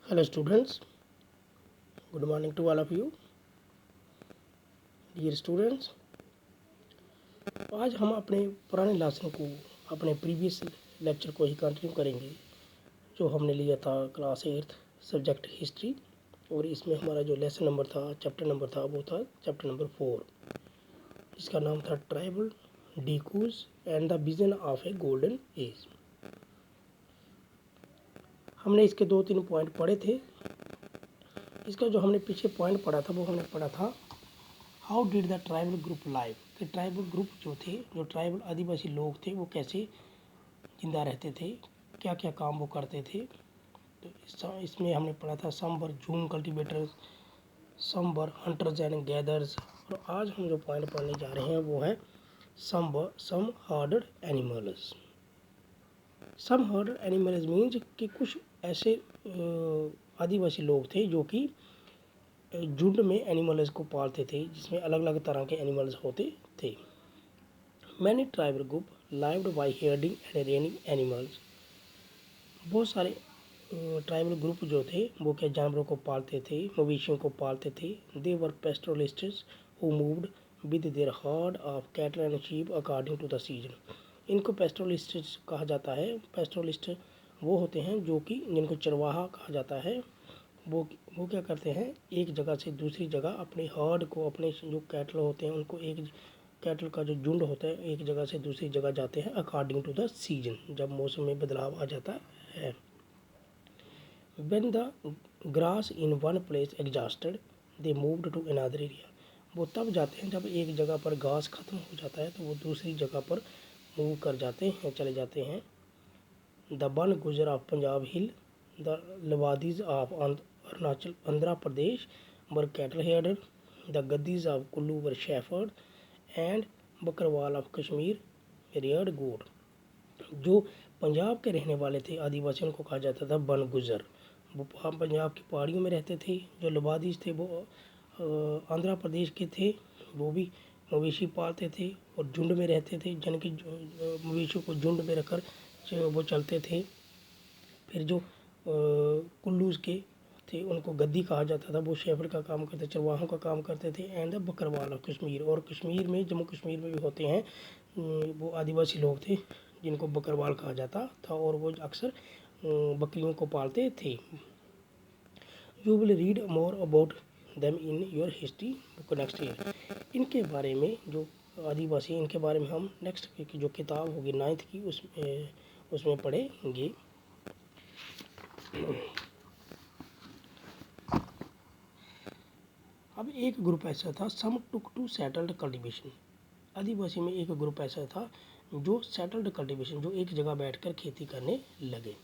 Hello students, good morning to all of you. Dear students, आज हम अपने पुराने लेसन को अपने प्रीवियस लेक्चर को ही कंटिन्यू करेंगे जो हमने लिया था क्लास 8 सब्जेक्ट हिस्ट्री। और इसमें हमारा जो लेसन नंबर था, चैप्टर नंबर था, वो था चैप्टर नंबर 4, जिसका नाम था tribal Dikus and the vision of a golden age. हमने इसके 2-3 पॉइंट पढ़े थे। इसका जो हमने पीछे पॉइंट पढ़ा था वो हमने पढ़ा था how did the tribal group live, कि ट्राइबल ग्रुप जो थे, जो ट्राइबल आदिवासी लोग थे, वो कैसे जिंदा रहते थे, क्या क्या काम वो करते थे। तो इसमें हमने पढ़ा था some were jhum cultivators, some were hunters and gatherers. और आज हम जो पॉइंट पढ़ने जा रहे हैं वो है सम हर्डड एनिमल्स। सम हर्डड एनिमल्स मीन्स कि कुछ ऐसे आदिवासी लोग थे जो कि झुंड में एनिमल्स को पालते थे, जिसमें अलग अलग तरह के एनिमल्स होते थे। Many tribal group lived by herding and rearing animals. बहुत सारे ट्राइबल ग्रुप जो थे वो क्या जानवरों को पालते थे, मवेशियों को पालते थे। They were pastoralists who moved with their herd of cattle and sheep according to the season. इनको पेस्टोरलिस्ट्स कहा जाता है। पेस्टोरलिस्ट वो होते हैं जो कि जिनको चरवाहा कहा जाता है। वो क्या करते हैं, एक जगह से दूसरी जगह अपने हर्ड को, अपने जो कैटल होते हैं उनको, एक कैटल का जो झुंड होता है एक जगह से दूसरी जगह जाते हैं अकॉर्डिंग टू द सीजन, जब मौसम में बदलाव आ जाता है। When the grass in one place exhausted they moved to another area. वो तब जाते हैं जब एक जगह पर घास खत्म हो जाता है तो वो दूसरी जगह पर मूव कर जाते हैं, चले जाते हैं। The Van Gujjar of Punjab hill, the Labadis of Arunachal Andhra Pradesh were cattle herder, the Gaddis of Kullu were shepherd and Bakarwal of Kashmir reared goat. जो पंजाब के रहने वाले थे आदिवासियों को कहा जाता था बन गुजर। वो पंजाब की पहाड़ियों में रहते थे। जो लवादीज थे वो आंध्र प्रदेश के थे, वो भी मवेशी पालते थे और झुंड में रहते थे, जिनकी मवेशियों को झुंड में रखकर वो चलते थे। फिर जो कुल्लूज के थे उनको गद्दी कहा जाता था, वो शेफर्ड का काम करते, चरवाहों का काम करते थे। एंड बकरवाल ऑफ कश्मीर, और कश्मीर में, जम्मू कश्मीर में भी होते हैं वो आदिवासी लोग थे जिनको बकरवाल कहा जाता था, और वो अक्सर बकरियों को पालते थे। You will read more about them in your history book next year. इनके बारे में, जो आदिवासी, इनके बारे में हम नेक्स्ट की जो किताब होगी 9th की उसमें पढ़ेंगे। अब एक ग्रुप ऐसा था सम टुक टू सेटल्ड कल्टीवेशन। आदिवासी में एक ग्रुप ऐसा था जो सेटल्ड कल्टीवेशन, जो एक जगह बैठकर खेती करने लगे।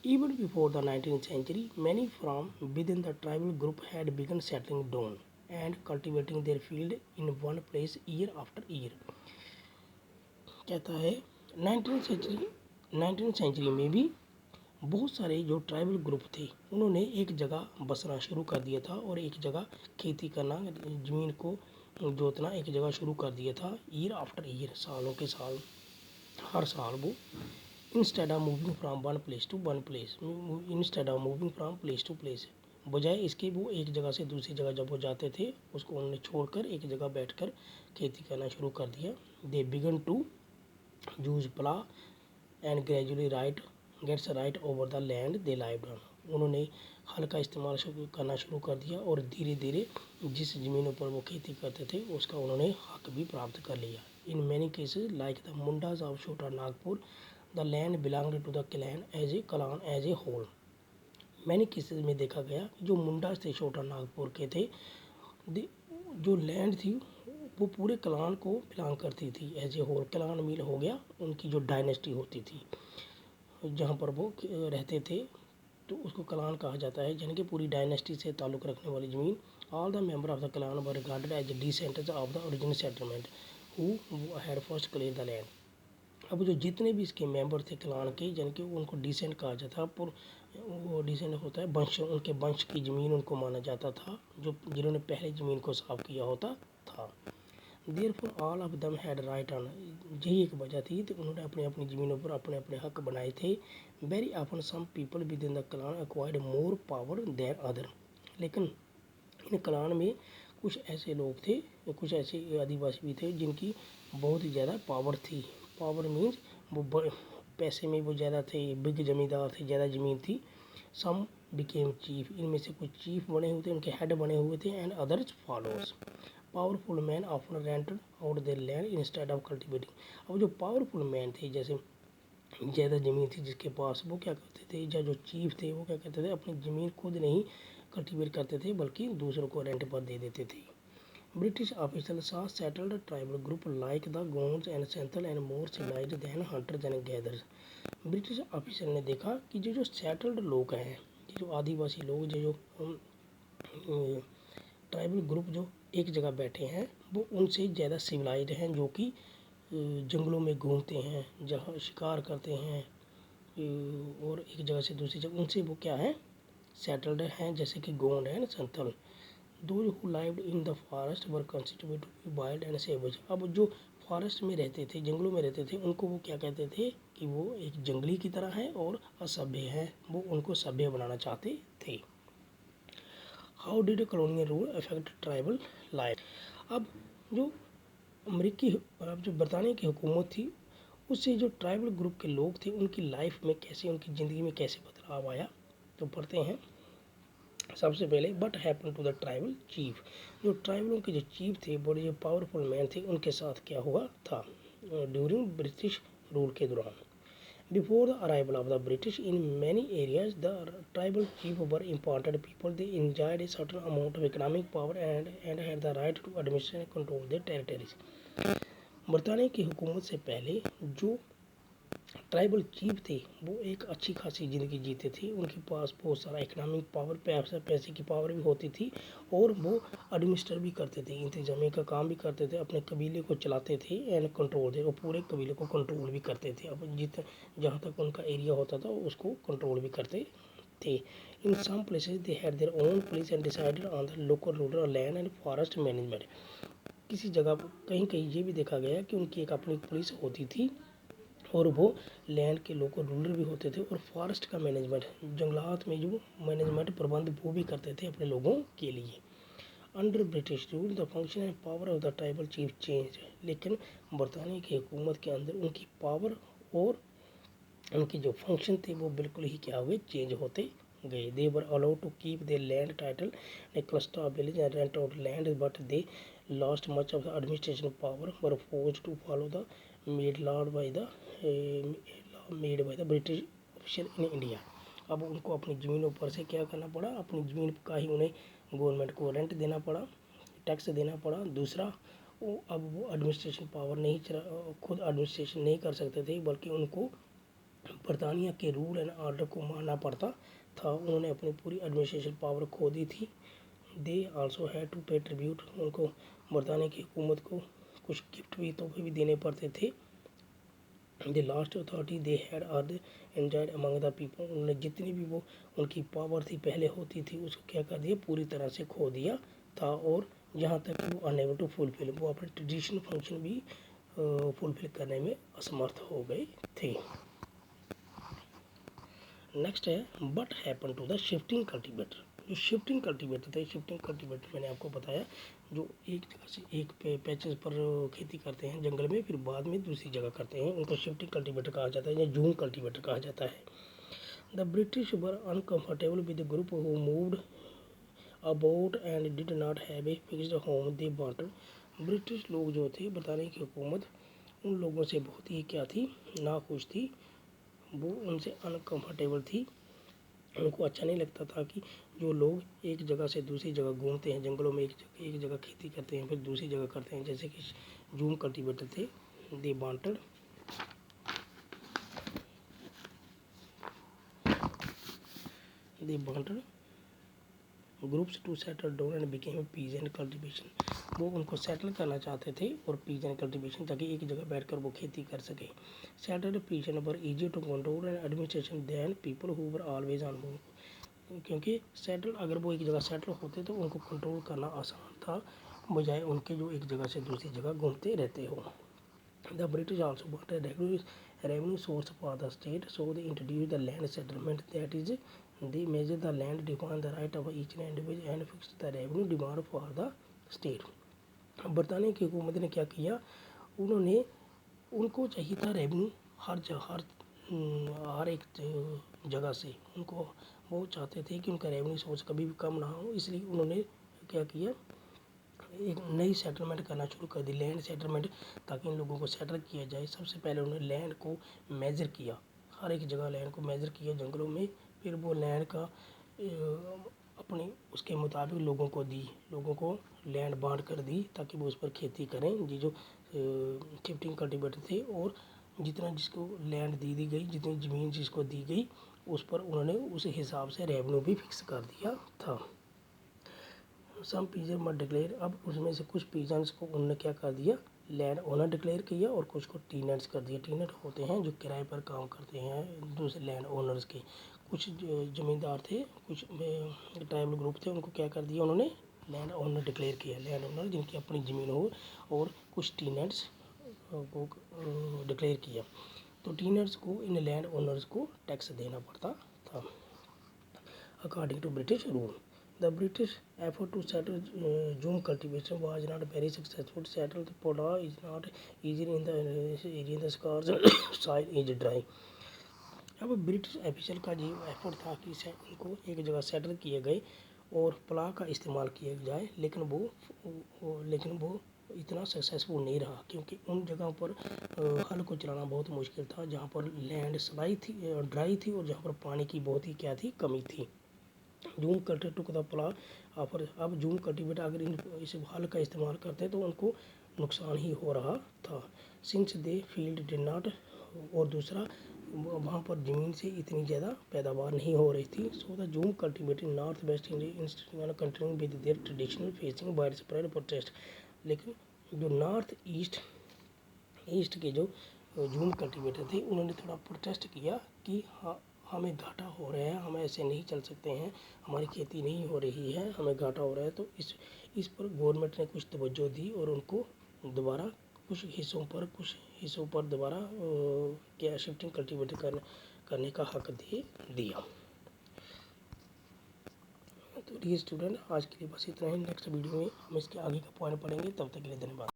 Even before the 19th century, many from within the tribal group had begun settling down and cultivating their field in one place year after year. कहता है 19th सेंचुरी में भी बहुत सारे जो ट्राइबल ग्रुप थे उन्होंने एक जगह बसना शुरू कर दिया था और एक जगह खेती करना, ज़मीन को जोतना एक जगह शुरू कर दिया था। ईयर आफ्टर ईयर, सालों के साल, हर साल वो instead of moving from one place to one place, instead of moving from place to place, बजाय इसके वो एक जगह से दूसरी जगह जब वो जाते थे उसको उन्होंने छोड़कर एक जगह बैठकर खेती करना शुरू कर दिया। They began to use plough and gradually gets right over the land they live on. उन्होंने हल का इस्तेमाल करना शुरू कर दिया और धीरे धीरे जिस ज़मीनों पर वो खेती करते थे उसका उन्होंने हक भी प्राप्त कर लिया। In many cases like the Mundas of Chhota Nagpur, the land belonged to the clan as a whole. Many cases में देखा गया जो मुंडाज थे छोटा नागपुर के थे, जो लैंड थी वो पूरे क्लान को बिलोंग करती थी एज ए होल। क्लान मील हो गया उनकी जो डायनेस्टी होती थी जहाँ पर वो रहते थे, तो उसको क्लान कहा जाता है, यानी कि पूरी डायनेस्टी से ताल्लुक़ रखने वाली ज़मीन। All the member of the clan were regarded as descendants of the original settlement who had first clear the land. अब जो जितने भी इसके मेंबर थे क्लान के, यानी कि उनको डिसेंट कहा जाता था। वो डिसेंट होता है वंश, उनके वंश की ज़मीन उनको माना जाता था, जो जिन्होंने पहले ज़मीन को साफ किया होता था। Therefore all of them had right on, यही एक वजह थी तो उन्होंने अपनी अपनी ज़मीनों पर अपने अपने हक बनाए थे। Very often some people within the clan acquired more power than other. लेकिन इन क्लान में कुछ ऐसे लोग थे, कुछ ऐसे आदिवासी भी थे जिनकी बहुत ही ज़्यादा पावर थी। पावर मीन्स वो पैसे में वो ज़्यादा थे, बिग जमींदार थे, ज़्यादा ज़मीन थी। सम बिकेम चीफ, इनमें से कुछ चीफ बने हुए थे, उनके हेड बने हुए थे। And others followers. Powerful man often rented out there land instead of cultivating. अब जो पावरफुल मैन थे, जैसे ज़्यादा ज़मीन थी जिसके पास, वो क्या करते थे, या जो चीफ थे वो क्या करते थे, अपनी ज़मीन खुद नहीं कल्टिवेट करते थे बल्कि दूसरों को रेंट पर दे देते थे। British officer saw settled tribal group like the Gonds and Santhal and more civilized than hunters and gatherers। British officer ने देखा कि जो सेटल्ड लोग हैं, ये जो आदिवासी लोग, जो ट्राइबल ग्रुप जो एक जगह बैठे हैं, वो उनसे ज़्यादा सिविलाइज्ड हैं, जो कि जंगलों में घूमते हैं, जहाँ शिकार करते हैं और एक जगह से दूसरी जगह, उनसे वो क्या है, सेटल्ड हैं, जैसे कि गोंड है, Santhal. Those who lived in the forest were considered to be wild and savage। अब जो फॉरेस्ट में रहते थे, जंगलों में रहते थे, उनको वो क्या कहते थे कि वो एक जंगली की तरह है और असभ्य हैं, वो उनको सभ्य बनाना चाहते थे। How did colonial rule affect tribal life. अब जो अमेरिकी, अब जो बरतानिया की हुकूमत थी, उससे जो ट्राइबल ग्रुप के लोग थे उनकी लाइफ में कैसे, उनकी ज़िंदगी में कैसे बदलाव आया, तो पढ़ते हैं। सबसे पहले but happen to the tribal chief. जो ट्राइबलों के जो चीफ थे, बड़े जो पावरफुल मैन थे, उनके साथ क्या हुआ था ड्यूरिंग ब्रिटिश रूल के दौरान। Before the arrival of the British in many areas the tribal chief were important people. They enjoyed a certain amount of economic power and had the right to administrate and control their territories. बरतानिया की हुकूमत से पहले जो tribal chief थे, वो एक अच्छी खासी ज़िंदगी जीते थे, उनके पास बहुत सारा इकोनॉमिक पावर, पैसे की पावर भी होती थी, और वो एडमिनिस्टर भी करते थे, इंतजामिया का काम भी करते थे, अपने कबीले को चलाते थे एंड कंट्रोल थे, वो पूरे कबीले को कंट्रोल भी करते थे। अब जहाँ तक उनका एरिया होता था उसको कंट्रोल भी करते थे। In some places they had their own police and decided on the local rural land and forest management. किसी जगह कहीं कहीं ये भी देखा गया कि उनकी एक अपनी पुलिस होती थी, और वो लैंड के लोकल रूलर भी होते थे, और फॉरेस्ट का मैनेजमेंट, जंगलात में जो मैनेजमेंट प्रबंध वो भी करते थे अपने लोगों के लिए। Under British rule the function and power of the tribal chief change. लेकिन बरतानिया की हुकूमत के अंदर उनकी पावर और उनके जो फंक्शन थे वो बिल्कुल ही क्या हुए, चेंज होते गए। They were allowed to keep their land title a cluster of village and rent out land, but they lost much of the administration power, were forced to follow the made law by the British official in India. अब उनको अपनी ज़मीनों पर से क्या करना पड़ा, अपनी ज़मीन का ही उन्हें गवर्नमेंट को रेंट देना पड़ा, टैक्स देना पड़ा। दूसरा, अब वो एडमिनिस्ट्रेशन पावर नहीं खुद एडमिनिस्ट्रेशन नहीं कर सकते थे, बल्कि उनको बरतानिया के रूल एंड ऑर्डर को मानना पड़ता था। उन्होंने अपनी पूरी एडमिनिस्ट्रेशन पावर खो दी थी। दे आल्सो हैड टू पे ट्रिब्यूट। उनको बरतानिया की हुकूमत को कुछ गिफ्ट भी, तोहफे भी देने पड़ते थे। The last authority they had अर्द एंजॉयड अमंग द पीपल। उन्होंने जितनी भी वो उनकी पावर थी पहले होती थी, उसको क्या कर दिया, पूरी तरह से खो दिया था। और यहाँ तक कि वो अनएबल टू फुलफिल, वो अपने ट्रेडिशनल फंक्शन भी फुलफिल करने में असमर्थ हो गए थे। नेक्स्ट है but happen to the shifting cultivator. जो शिफ्टिंग कल्टीवेटर थे, शिफ्टिंग कल्टीवेटर मैंने आपको बताया, जो एक जगह से एक पैचेस पर खेती करते हैं जंगल में, फिर बाद में दूसरी जगह करते हैं, उनको शिफ्टिंग कल्टीवेटर कहा जाता है या जूम कल्टीवेटर कहा जाता है। The British were uncomfortable with the group who moved about and did not have a fixed home they wanted. British लोग जो थे, बताने की हुकूमत उन लोगों से बहुत ही क्या थी, नाखुश थी, वो उनसे अनकम्फर्टेबल थी। उनको अच्छा नहीं लगता था कि जो लोग एक जगह से दूसरी जगह घूमते हैं, जंगलों में एक जगह खेती करते हैं, फिर दूसरी जगह करते हैं, जैसे कि जूम कल्टीवेटर थे। They wanted groups to settle down and became peace and cultivation. वो उनको सेटल करना चाहते थे और पीस एंड कल्टीवेशन, ताकि एक जगह बैठकर वो खेती कर सके। सेटल्ड पीसन were easy to control and administration than people who were always on move. क्योंकि सेटल, अगर वो एक जगह सेटल होते तो उनको कंट्रोल करना आसान था, बजाय उनके जो एक जगह से दूसरी जगह घूमते रहते हो। The British also wanted revenue source for the state, so they introduced the land settlement. That is, they measure the land, define the right of each individual and fix the revenue demand for the state. बरतानिया की हुकूमत ने क्या किया, उन्होंने उनको चाहिए था रेवेन्यू हर एक जगह से, उनको वो चाहते थे कि उनका रेवेन्यू सोर्स कभी भी कम ना हो, इसलिए उन्होंने क्या किया, एक नई सेटलमेंट करना शुरू कर दी, लैंड सेटलमेंट, ताकि इन लोगों को सेटल किया जाए। सबसे पहले उन्होंने लैंड को मेज़र किया, हर एक जगह लैंड को मेज़र किया जंगलों में, फिर वो लैंड का अपनी उसके मुताबिक लोगों को दी, लोगों को लैंड बांट कर दी ताकि वो उस पर खेती करें। ये जो शिफ्टिंग कल्टीवेटर थे, और जितना जिसको लैंड दी गई, जितनी ज़मीन जिसको दी गई, उस पर उन्होंने उस हिसाब से रेवेन्यू भी फिक्स कर दिया था। सम पीजन मत डिक्लेयर, अब उसमें से कुछ पीजन्स को उन्होंने क्या कर दिया, लैंड ओनर डिक्लेयर किया, और कुछ को टीनेट्स कर दिया। टीनेट होते हैं जो किराए पर काम करते हैं दूसरे लैंड ओनर्स के। कुछ ज़मींदार थे, कुछ ट्राइबल ग्रुप थे, उनको क्या कर दिया उन्होंने, लैंड ओनर डिक्लेयर किया, लैंड ओनर जिनकी अपनी ज़मीन हो, और कुछ टीनेट्स को डिक्लेयर किया। तो टीनेट्स को, इन लैंड ओनर्स को टैक्स देना पड़ता था। According to British rule, the British effort to settle Jhum cultivation was not very successful. Settle the poda is not easy in the area, the scars soil is dry. अब British officer का जो effort था कि इनको एक जगह settle किए गए और प्ला का इस्तेमाल किया जाए, लेकिन वो इतना सक्सेसफुल नहीं रहा, क्योंकि उन जगहों पर हल को चलाना बहुत मुश्किल था जहाँ पर लैंड स्लाइड थी, ड्राई थी, और जहाँ पर पानी की बहुत ही क्या थी, कमी थी। जूम कल्टीवेटर को प्ला ऑफर, अब जूम कल्टीवेटर अगर इस हल का इस्तेमाल करते तो उनको नुकसान ही हो रहा था। Since they field did not, और दूसरा वहाँ पर ज़मीन से इतनी ज़्यादा पैदावार नहीं हो रही थी। So the zoom cultivator north west India continue with their traditional facing wide spread protest. लेकिन जो नॉर्थ ईस्ट के जो जूम कल्टीवेटर थे, उन्होंने थोड़ा प्रोटेस्ट किया कि हाँ, हमें घाटा हो रहा है, हम ऐसे नहीं चल सकते हैं, हमारी खेती नहीं हो रही है, हमें घाटा हो रहा है। तो इस पर गवर्नमेंट ने कुछ तवज्जो दी, और उनको दोबारा कुछ हिस्सों पर दोबारा क्या शिफ्टिंग कल्टीवेटर करने का हक दे दिया। तो डियर स्टूडेंट, आज के लिए बस इतना ही। नेक्स्ट वीडियो में हम इसके आगे का पॉइंट पढ़ेंगे। तब तक के लिए धन्यवाद।